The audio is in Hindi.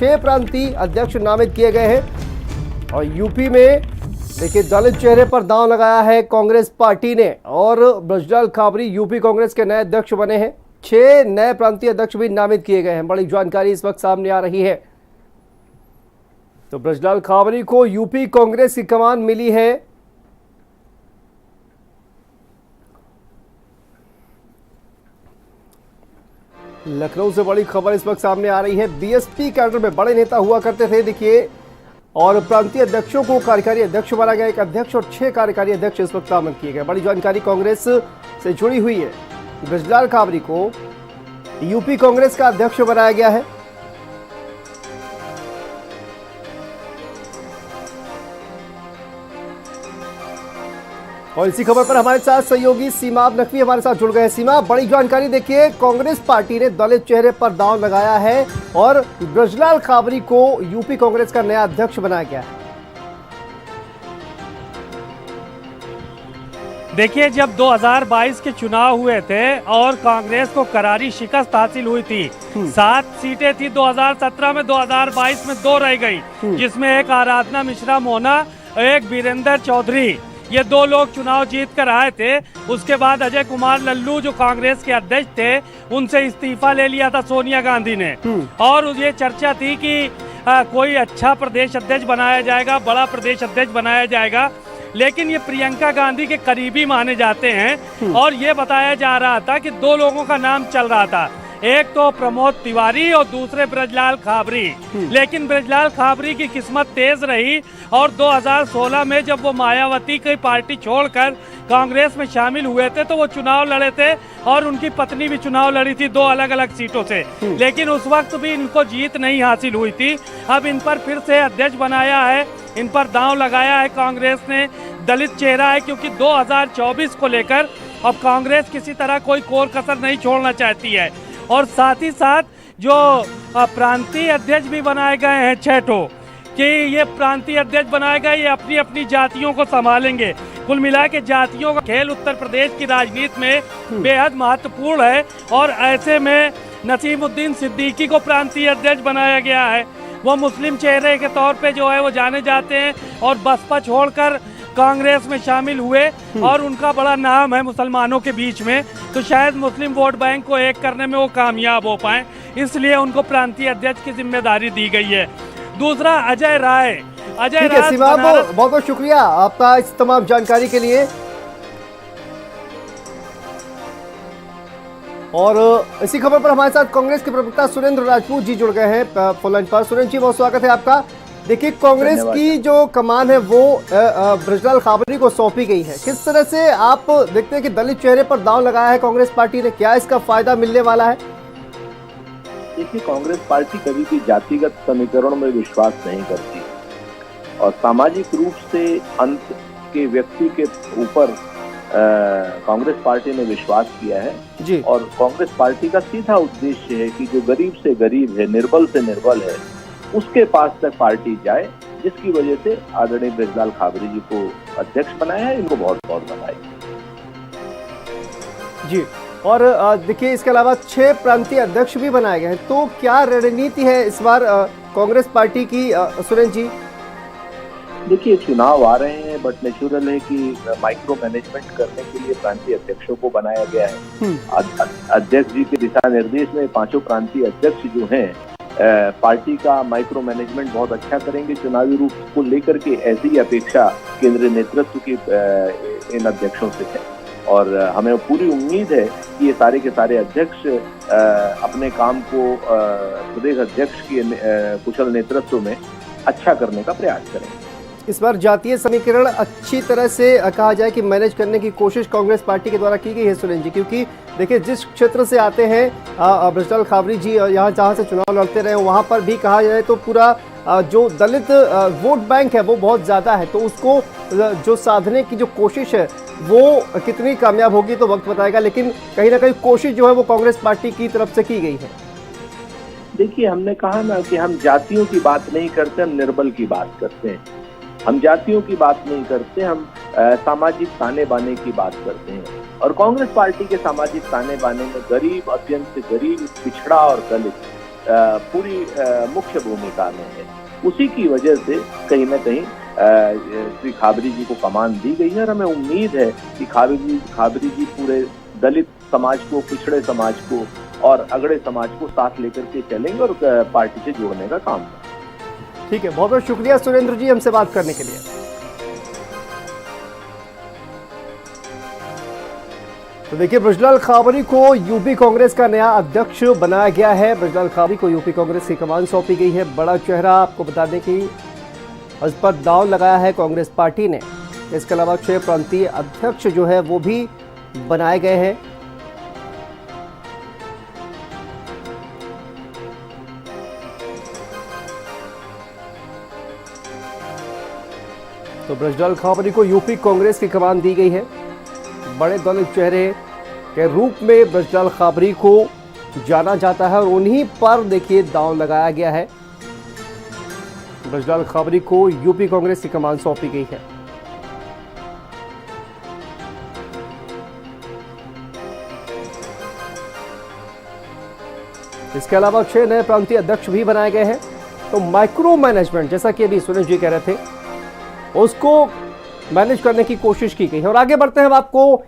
6 प्रांतीय अध्यक्ष नामित किए गए हैं और यूपी में देखिए दलित चेहरे पर दांव लगाया है कांग्रेस पार्टी ने और ब्रजलाल खाबरी यूपी कांग्रेस के नए अध्यक्ष बने हैं। 6 नए प्रांतीय अध्यक्ष भी नामित किए गए हैं। बड़ी जानकारी इस वक्त सामने आ रही है। तो ब्रजलाल खाबरी को यूपी कांग्रेस की कमान मिली है। लखनऊ से बड़ी खबर इस वक्त सामने आ रही है। बीएसपी कैडर में बड़े नेता हुआ करते थे देखिए, और प्रांतीय अध्यक्षों को कार्यकारी अध्यक्ष बनाया गया। एक अध्यक्ष और 6 कार्यकारी अध्यक्ष इस वक्त नामित किए गए। बड़ी जानकारी कांग्रेस से जुड़ी हुई है। ब्रजलाल खाबरी को यूपी कांग्रेस का अध्यक्ष बनाया गया है। और इसी खबर पर हमारे साथ सहयोगी सीमा नकवी हमारे साथ जुड़ गए हैं। सीमा, बड़ी जानकारी देखिए, कांग्रेस पार्टी ने दलित चेहरे पर दांव लगाया है और ब्रजलाल खाबरी को यूपी कांग्रेस का नया अध्यक्ष बनाया गया है। देखिए, जब 2022 के चुनाव हुए थे और कांग्रेस को करारी शिकस्त हासिल हुई थी, 7 सीटें थी 2017 में, 2022 में 2 रह गई, जिसमें एक आराधना मिश्रा मोना, एक वीरेंद्र चौधरी, ये 2 लोग चुनाव जीत कर आए थे। उसके बाद अजय कुमार लल्लू जो कांग्रेस के अध्यक्ष थे, उनसे इस्तीफा ले लिया था सोनिया गांधी ने। और ये चर्चा थी कि कोई अच्छा प्रदेश अध्यक्ष बनाया जाएगा, बड़ा प्रदेश अध्यक्ष बनाया जाएगा, लेकिन ये प्रियंका गांधी के करीबी माने जाते हैं। और ये बताया जा रहा था कि 2 लोगों का नाम चल रहा था, एक तो प्रमोद तिवारी और दूसरे ब्रजलाल खाबरी। लेकिन ब्रजलाल खाबरी की किस्मत तेज रही और 2016 में जब वो मायावती की पार्टी छोड़कर कांग्रेस में शामिल हुए थे, तो वो चुनाव लड़े थे और उनकी पत्नी भी चुनाव लड़ी थी 2 अलग अलग सीटों से। लेकिन उस वक्त भी इनको जीत नहीं हासिल हुई थी। अब इन पर फिर से अध्यक्ष बनाया है, इन पर दांव लगाया है कांग्रेस ने। दलित चेहरा है, क्योंकि 2024 को लेकर अब कांग्रेस किसी तरह कोई कोर कसर नहीं छोड़ना चाहती है। और साथ ही साथ जो प्रांतीय अध्यक्ष भी बनाए गए हैं 6 ठो, कि ये प्रांतीय अध्यक्ष बनाए गए, ये अपनी अपनी जातियों को संभालेंगे। कुल मिला के जातियों का खेल उत्तर प्रदेश की राजनीति में बेहद महत्वपूर्ण है। और ऐसे में नसीमुद्दीन सिद्दीकी को प्रांतीय अध्यक्ष बनाया गया है। वो मुस्लिम चेहरे के तौर पे जो है वो जाने जाते हैं और बसपा छोड़कर कांग्रेस में शामिल हुए और उनका बड़ा नाम है मुसलमानों के बीच में। तो शायद मुस्लिम वोट बैंक को एक करने में वो कामयाब हो पाए, इसलिए उनको प्रांतीय अध्यक्ष की जिम्मेदारी दी गई है। दूसरा अजय राय। ठीक है सीमा, बहुत बहुत शुक्रिया आपका इस तमाम जानकारी के लिए। और इसी खबर पर हमारे साथ कांग्रेस के प्रवक्ता सुरेंद्र राजपूत जी जुड़ गए हैं फोन लाइन पर। सुरेंद्र जी, बहुत स्वागत है आपका। देखिए, कांग्रेस की जो कमान है वो ब्रजलाल खाबरी को सौंपी गई है। किस तरह से आप देखते हैं कि दलित चेहरे पर दांव लगाया है कांग्रेस पार्टी ने, क्या इसका फायदा मिलने वाला है? देखिए, कांग्रेस पार्टी कभी भी जातिगत समीकरणों में विश्वास नहीं करती और सामाजिक रूप से अंत के व्यक्ति के ऊपर कांग्रेस पार्टी ने विश्वास किया है जी। और कांग्रेस पार्टी का सीधा उद्देश्य है कि जो गरीब से गरीब है, निर्बल से निर्बल है, उसके पास तक पार्टी जाए, जिसकी वजह से आदरणीय ब्रजलाल खाबरी जी को अध्यक्ष बनाया है। इनको बहुत बहुत बधाई जी। और देखिए, इसके अलावा 6 प्रांतीय अध्यक्ष भी बनाए गए हैं। तो क्या रणनीति है इस बार कांग्रेस पार्टी की सुरेंद्र जी? देखिए, चुनाव आ रहे हैं, बट नेचुरल है कि माइक्रो मैनेजमेंट करने के लिए प्रांतीय अध्यक्षों को बनाया गया है। अध्यक्ष जी के दिशा निर्देश में 5 प्रांतीय अध्यक्ष जो हैं पार्टी का माइक्रो मैनेजमेंट बहुत अच्छा करेंगे चुनावी रूप को लेकर के। ऐसी अपेक्षा केंद्रीय नेतृत्व की इन अध्यक्षों से है और हमें पूरी उम्मीद है कि ये सारे के सारे अध्यक्ष अपने काम को प्रदेश अध्यक्ष की कुशल नेतृत्व में अच्छा करने का प्रयास करेंगे। इस बार जातीय समीकरण अच्छी तरह से कहा जाए कि मैनेज करने की कोशिश कांग्रेस पार्टी के द्वारा की गई है सुरेंद्र जी, क्योंकि देखिए जिस क्षेत्र से आते हैं ब्रजलाल खाबरी जी, यहाँ जहाँ से चुनाव लड़ते रहे, वहाँ पर भी कहा जाए तो पूरा जो दलित वोट बैंक है वो बहुत ज़्यादा है। तो उसको जो साधने की जो कोशिश है वो कितनी कामयाब होगी तो वक्त बताएगा, लेकिन कहीं ना कहीं कोशिश जो है वो कांग्रेस पार्टी की तरफ से की गई है। देखिए, हमने कहा ना कि हम जातियों की बात नहीं करते, हम निर्बल की बात करते हैं। हम जातियों की बात नहीं करते, हम सामाजिक ताने बाने की बात करते हैं। और कांग्रेस पार्टी के सामाजिक ताने बाने में गरीब, अत्यंत गरीब, पिछड़ा और दलित पूरी मुख्य भूमिका में है। उसी की वजह से कहीं ना कहीं श्री खाबरी जी को कमान दी गई है और हमें उम्मीद है कि खाबरी जी पूरे दलित समाज को, पिछड़े समाज को और अगड़े समाज को साथ लेकर के चलेंगे और पार्टी से जोड़ने का काम करेंगे। ठीक है, बहुत बहुत शुक्रिया सुरेंद्र जी हमसे बात करने के लिए। तो देखिए, ब्रजलाल खाबरी को यूपी कांग्रेस का नया अध्यक्ष बनाया गया है। ब्रजलाल खाबरी को यूपी कांग्रेस की कमान सौंपी गई है। बड़ा चेहरा, आपको बता दें कि इस पर दांव लगाया है कांग्रेस पार्टी ने। इसके अलावा 6 प्रांतीय अध्यक्ष जो है वो भी बनाए गए हैं। तो ब्रजलाल खाबरी को यूपी कांग्रेस की कमान दी गई है। बड़े दलित चेहरे के रूप में ब्रजलाल खाबरी को जाना जाता है और उन्हीं पर देखिए दांव लगाया गया है। ब्रजलाल खाबरी को यूपी कांग्रेस की कमान सौंपी गई है। इसके अलावा 6 नए प्रांतीय अध्यक्ष भी बनाए गए हैं। तो माइक्रो मैनेजमेंट, जैसा कि अभी सुरेश जी कह रहे थे, उसको मैनेज करने की कोशिश की गई है। और आगे बढ़ते हैं, हम आपको